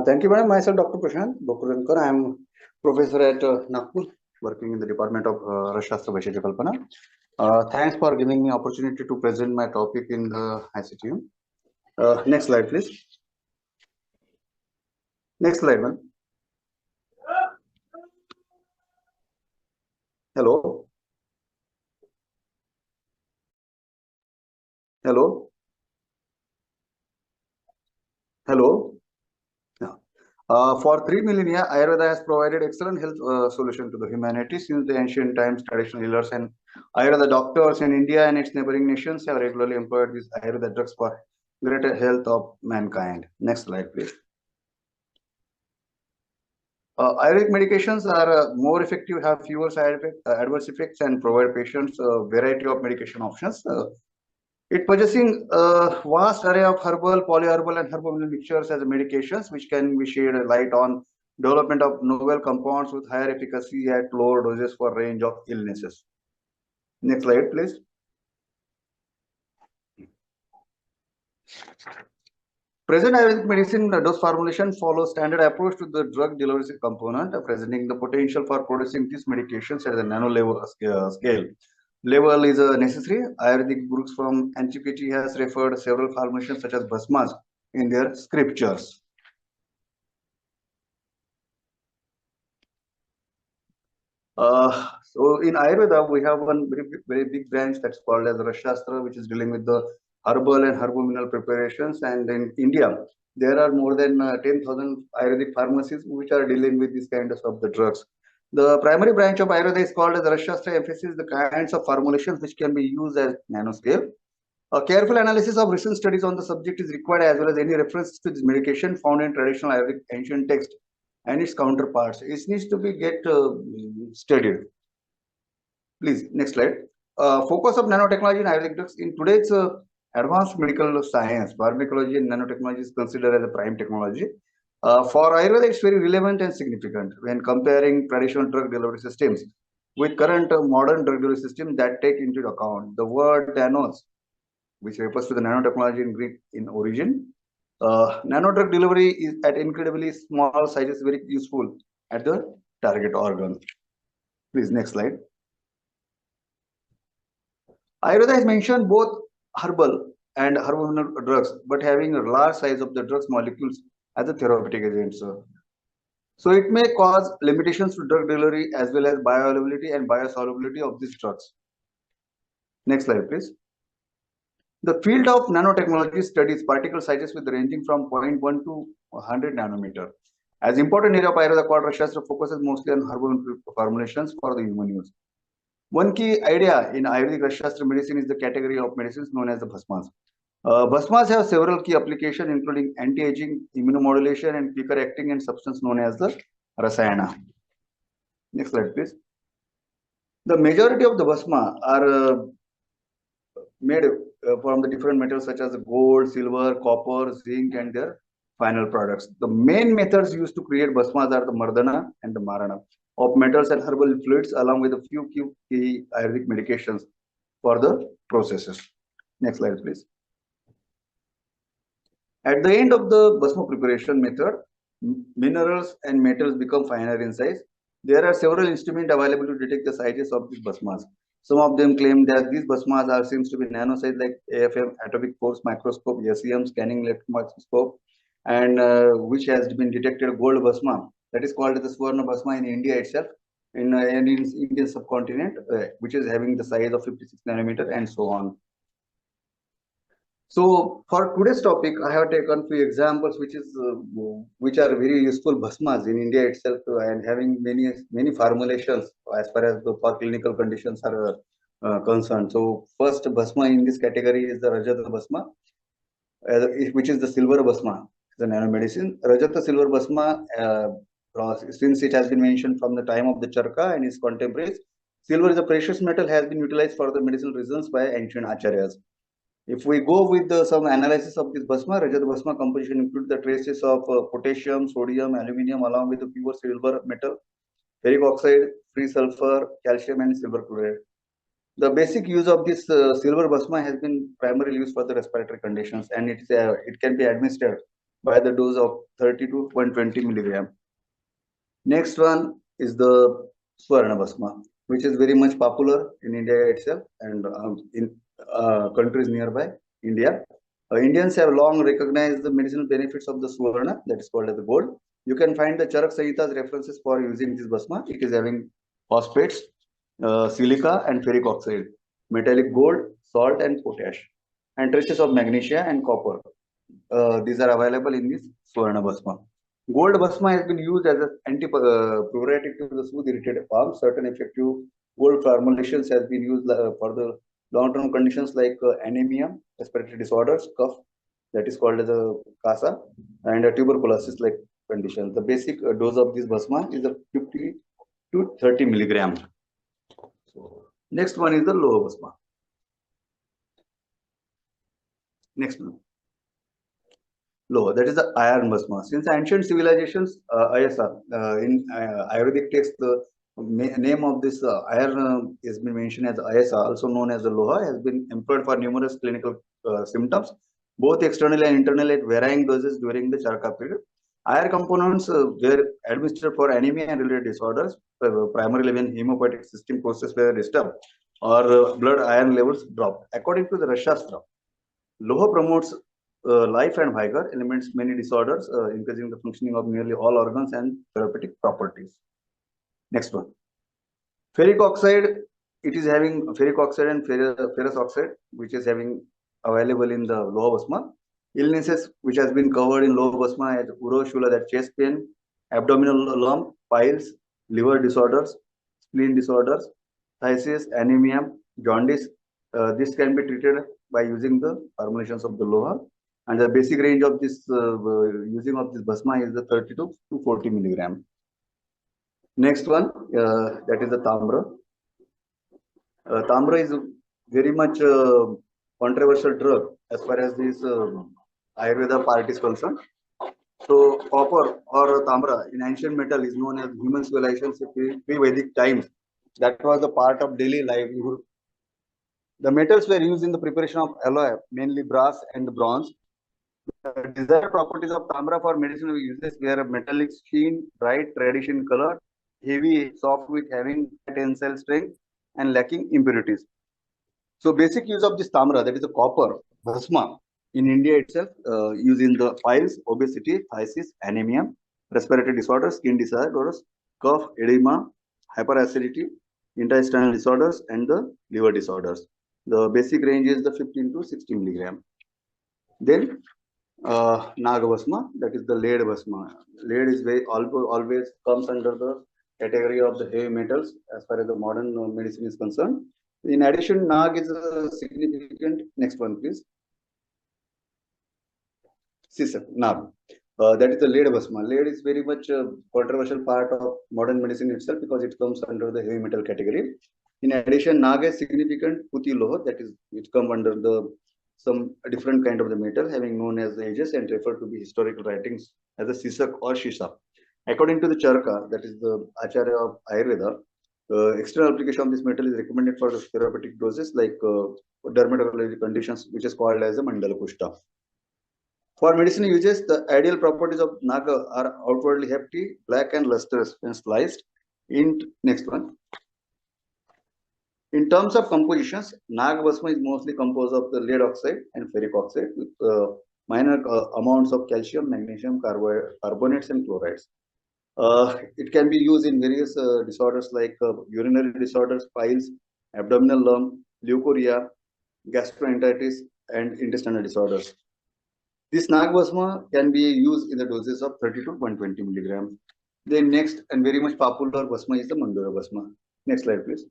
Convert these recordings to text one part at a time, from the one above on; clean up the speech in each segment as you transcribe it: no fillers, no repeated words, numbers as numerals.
Thank you, madam. Myself, Dr. Prashant Bhokardankar. I am professor at Nagpur, working in the Department of Rashastra Vaisheshya Kalpana. Thanks for giving me opportunity to present my topic in the ICTM. Next slide, please. Next slide, madam. Hello. Hello. Hello. Yeah. For 3 millennia, Ayurveda has provided excellent health solution to the humanity since the ancient times. Traditional healers and Ayurveda doctors in India and its neighboring nations have regularly employed these Ayurveda drugs for greater health of mankind. Next slide, please. Ayurvedic medications are more effective, have fewer side effects, adverse effects, and provide patients a variety of medication options. It possessing a vast array of herbal, polyherbal, and herbal mixtures as medications, which can be shed light on development of novel compounds with higher efficacy at lower doses for range of illnesses. Next slide, please. Present Ayurvedic medicine dose formulation follows standard approach to the drug delivery component, presenting the potential for producing these medications at the nano level scale. Level is necessary. Ayurvedic books from antiquity has referred several formulations such as bhasmas in their scriptures. So in Ayurveda, we have one very big branch that's called as Rashastra, which is dealing with the herbal and herbal mineral preparations. And in India, there are more than 10,000 Ayurvedic pharmacies which are dealing with these kinds of the drugs. The primary branch of Ayurveda is called as Rashastra, emphasizes the kinds of formulations which can be used as nanoscale. A careful analysis of recent studies on the subject is required, as well as any reference to this medication found in traditional Ayurvedic ancient text and its counterparts. It needs to be studied. Please, next slide. Focus of nanotechnology in Ayurvedic drugs. In today's advanced medical science, pharmacology and nanotechnology is considered as a prime technology. For Ayurveda, it's very relevant and significant when comparing traditional drug delivery systems with current modern drug delivery systems that take into account the word nanos, which refers to the nanotechnology in Greek in origin. Nano drug delivery is at incredibly small sizes, very useful at the target organ. Please, next slide. Ayurveda has mentioned both herbal and herbal drugs, but having a large size of the drugs molecules as a therapeutic agent. So it may cause limitations to drug delivery as well as bioavailability and biosolubility of these drugs. Next slide, please. The field of nanotechnology studies particle sizes with ranging from 0.1 to 100 nanometer. As important area of Ayurveda called Rashastra focuses mostly on herbal formulations for the human use. One key idea in Ayurvedic Rashastra medicine is the category of medicines known as the bhasmas. Bhasmas have several key applications, including anti-aging, immunomodulation, and quicker acting and substance known as the rasayana. Next slide, please. The majority of the bhasma are made from the different metals such as gold, silver, copper, zinc, and their final products. The main methods used to create bhasmas are the mardana and the marana of metals and herbal fluids, along with a few key Ayurvedic medications for the processes. Next slide, please. At the end of the bhasma preparation method, minerals and metals become finer in size. There are several instruments available to detect the sizes of these bhasmas. Some of them claim that these bhasmas are seems to be nano size, like AFM, atomic force microscope, SEM, scanning electron microscope, and which has been detected gold bhasma. That is called the Swarna bhasma in India itself, in Indian subcontinent, which is having the size of 56 nanometer and so on. So for today's topic, I have taken few examples which are very useful bhasmas in India itself and having many formulations as far as the for clinical conditions are concerned. So first bhasma in this category is the Rajata bhasma, which is the silver bhasma, the nanomedicine. Rajata silver bhasma, since it has been mentioned from the time of the Charka and its contemporaries, silver is a precious metal, has been utilized for the medicinal reasons by ancient acharyas. If we go with some analysis of this bhasma, Rajat bhasma composition includes the traces of potassium, sodium, aluminium, along with the pure silver metal, ferric oxide, free sulfur, calcium, and silver chloride. The basic use of this silver bhasma has been primarily used for the respiratory conditions, and it can be administered by the dose of 30 to 120 milligram. Next one is the Swarna Bhasma, which is very much popular in India itself and in countries nearby India. Indians have long recognized the medicinal benefits of the Swarna, that is called as the gold. You can find the Charak Samhita's references for using this Bhasma. It is having phosphates, silica, and ferric oxide, metallic gold, salt, and potash, and traces of magnesia and copper. These are available in this Swarna Bhasma. Gold Bhasma has been used as an anti-pruritic to the soothe irritated palms. Certain effective gold formulations has been used for the long-term conditions like anemia, respiratory disorders, cough, that is called as a CASA, and tuberculosis like condition. The basic dose of this Bhasma is a 50 to 30 milligram. So, next one is the Loha Bhasma. Next one. Loha, that is the iron Bhasma. Since ancient civilizations, Ayasa, in Ayurvedic text, the name of this iron has been mentioned as Ayasa, also known as the Loha, has been employed for numerous clinical symptoms, both externally and internally at varying doses during the Charaka period. Iron components were administered for anemia and related disorders, primarily when hemopoietic system processes were disturbed or blood iron levels dropped. According to the Rashastra, Loha promotes life and vigor, eliminates many disorders, increasing the functioning of nearly all organs and therapeutic properties. Next one. Ferric oxide, it is having ferric oxide and ferrous oxide, which is having available in the Loha Bhasma. Illnesses which has been covered in Loha Bhasma as uroshula, that chest pain, abdominal lump, piles, liver disorders, spleen disorders, phthisis, anemia, jaundice. This can be treated by using the formulations of the Loha. And the basic range of this using of this Bhasma is the 32 to 40 milligram. Next one, that is the Tamra. Tamra is very much controversial drug as far as this Ayurveda part is concerned. So copper or Tamra in ancient metal is known as human civilizations pre-Vedic times. That was the part of daily livelihood. The metals were used in the preparation of alloy, mainly brass and bronze. The desired properties of Tamra for medicinal uses were metallic sheen, bright reddish in color, heavy, soft with having tensile strength and lacking impurities. So basic use of this Tamra, that is the copper, Bhasma, in India itself, used in the piles, obesity, phthisis, anemia, respiratory disorders, skin disorders, cough, edema, hyperacidity, intestinal disorders, and the liver disorders. The basic range is the 15 to 60 milligram. Then Naga Bhasma, that is the lead Bhasma. Lead is very always comes under the category of the heavy metals as far as the modern medicine is concerned. In addition, Nag is a significant. Next one, please. Sisak, Nag. That is the lead Bhasma. Lead is very much a controversial part of modern medicine itself because it comes under the heavy metal category. In addition, Nag is significant Puti Loha, that is, it comes under the some different kind of the metal having known as the ages and referred to the historical writings as the Sisak or Shisa. According to the Charaka, that is the Acharya of Ayurveda, external application of this metal is recommended for the therapeutic doses like dermatological conditions, which is called as a Mandala Pushta. For medicinal uses, the ideal properties of Naga are outwardly hefty, black and lustrous when sliced. Next one. In terms of compositions, Nag Bhasma is mostly composed of the lead oxide and ferric oxide with minor amounts of calcium, magnesium, carbonates, and chlorides. It can be used in various disorders like urinary disorders, piles, abdominal lump, leukorrhea, gastroenteritis, and intestinal disorders. This Nag Bhasma can be used in the doses of 30 to 120 milligram. The next and very much popular Bhasma is the Mandura Bhasma. Next slide, please.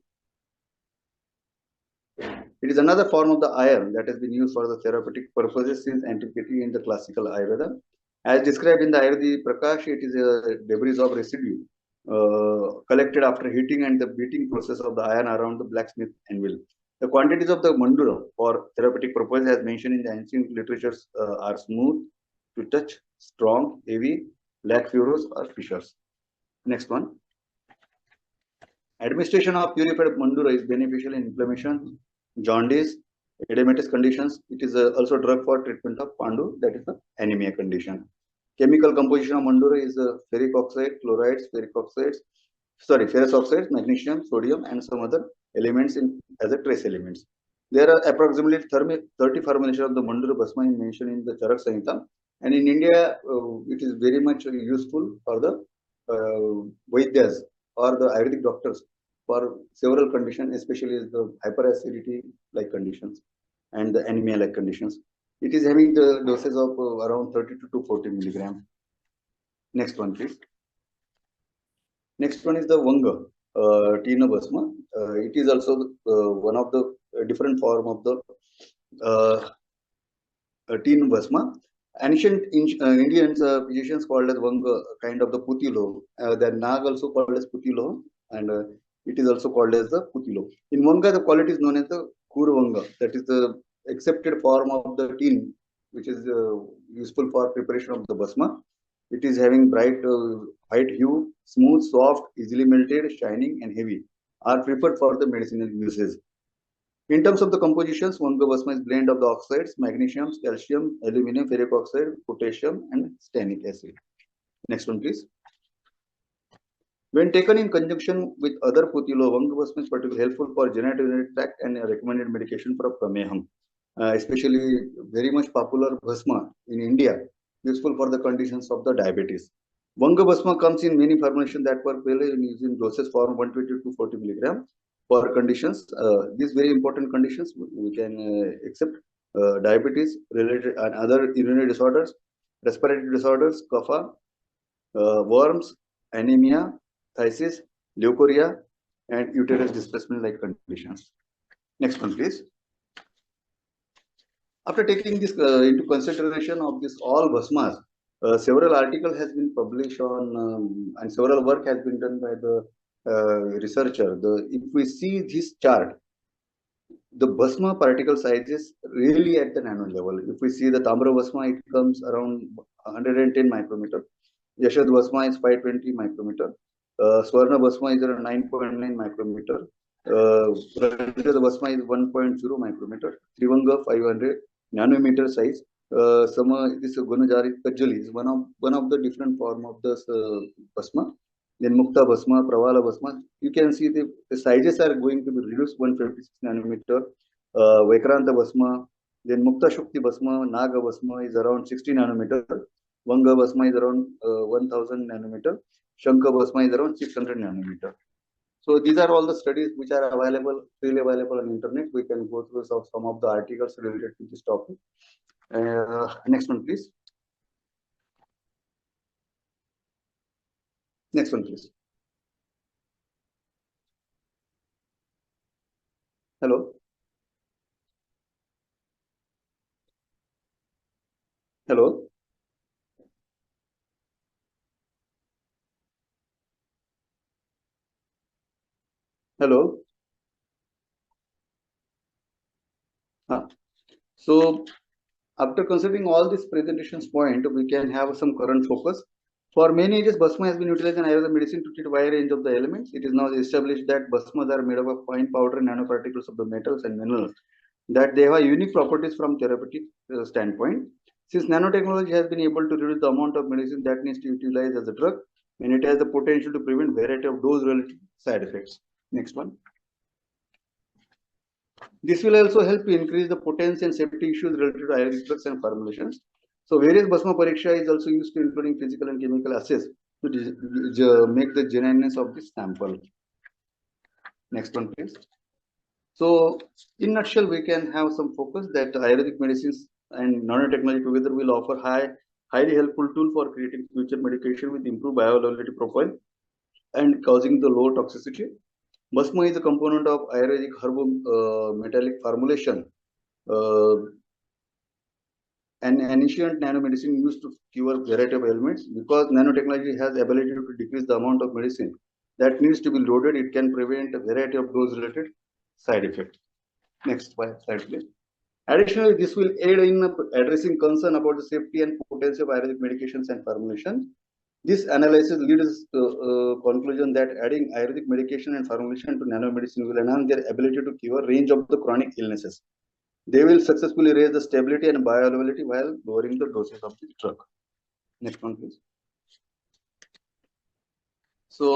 It is another form of the iron that has been used for the therapeutic purposes since antiquity in the classical Ayurveda. As described in the Ayurvedic Prakash, it is a debris of residue collected after heating and the beating process of the iron around the blacksmith anvil. The quantities of the mandura for therapeutic purposes, as mentioned in the ancient literatures, are smooth to touch, strong, heavy, lack furrows or fissures. Next one. Administration of purified mandura is beneficial in inflammation, jaundice, edematous conditions. It is also a drug for treatment of pandu, that is the anemia condition. Chemical composition of Mandura is ferric oxide, chlorides, ferrous oxides, magnesium, sodium, and some other elements as a trace elements. There are approximately 30 formulations of the Mandura Bhasma mentioned in the Charak Samhita, and in India, it is very much useful for the Vaidyas or the Ayurvedic doctors for several conditions, especially the hyperacidity like conditions and the anemia like conditions. It is having the doses of around 32 to 40 milligram. Next one, please. Next one is the Vanga, Tina Bhasma. It is also one of the different form of the Tina Bhasma. Ancient Indians physicians called as Vanga, kind of the Putilo. The Nag also called as Putilo, and it is also called as the Putilo. In Vanga, the quality is known as the Kurvanga. That is the accepted form of the tin, which is useful for preparation of the Bhasma. It is having bright white hue, smooth, soft, easily melted, shining, and heavy. Are preferred for the medicinal uses. In terms of the compositions, Vanga Bhasma is blend of the oxides, magnesium, calcium, aluminum, ferric oxide, potassium, and stannic acid. Next one, please. When taken in conjunction with other Putilo, Vanga Bhasma is particularly helpful for genitourinary tract and recommended medication for Prameham. Especially very much popular Bhasma in India, useful for the conditions of the diabetes. Vanga Bhasma comes in many formulations that were used in doses form 120 to 40 milligram for conditions. These very important conditions we can accept diabetes related and other urinary disorders, respiratory disorders, kapha, worms, anemia, phthisis, leukorrhea, and uterus displacement like conditions. Next one, please. After taking this into consideration of this all Bhasmas, several articles has been published on and several work has been done by the researcher. If we see this chart, the Bhasma particle size is really at the nano level. If we see the Tamra Bhasma, it comes around 110 micrometer. Yashad Bhasma is 520 micrometer. Swarna Bhasma is around 9.9 micrometer. Rajat Bhasma is 1.0 micrometer. Trivanga 500 nanometer size. This Gunajari Kajali is one of the different form of this Bhasma. Then Mukta Bhasma, Pravala Bhasma. You can see the sizes are going to be reduced 156 nanometer. Vaikranta Bhasma, then Mukta Shukti Bhasma, Naga Bhasma is around 60 nanometer. Vanga Bhasma is around 1000 nanometer. Shanka Bhasma is around 600 nanometer. So these are all the studies which are freely available on internet. We can go through some of the articles related to this topic. Next one, please. Next one, please. Hello. Hello. Hello. So after considering all these presentations point, we can have some current focus. For many ages, Bhasma has been utilized in Ayurveda medicine to treat a wide range of the elements. It is now established that Bhasmas are made up of fine powder nanoparticles of the metals and minerals, that they have unique properties from therapeutic standpoint. Since nanotechnology has been able to reduce the amount of medicine that needs to utilize as a drug, and it has the potential to prevent variety of dose-related side effects. Next one. This will also help to increase the potency and safety issues related to Ayurvedic drugs and formulations. So various Bhasma Pariksha is also used to including physical and chemical assays to make the genuineness of this sample. Next one, please. So in a nutshell, we can have some focus that Ayurvedic medicines and nanotechnology together will offer highly helpful tool for creating future medication with improved bioavailability profile and causing the low toxicity. Bhasma is a component of Ayurvedic herbal metallic formulation. An ancient nanomedicine used to cure variety of ailments. Because nanotechnology has ability to decrease the amount of medicine that needs to be loaded, it can prevent a variety of dose-related side effects. Next slide, please. Additionally, this will aid in addressing concern about the safety and potency of Ayurvedic medications and formulations. This analysis leads to conclusion that adding Ayurvedic medication and formulation to nanomedicine will enhance their ability to cure a range of the chronic illnesses. They will successfully raise the stability and bioavailability while lowering the doses of the drug. Next one, please. So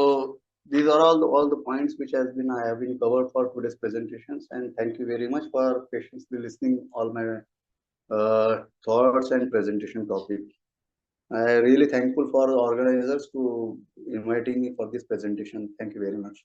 these are all the points which have been covered for today's presentations, and thank you very much for patiently listening all my thoughts and presentation topic. I really thankful for the organizers to inviting me for this presentation. Thank you very much.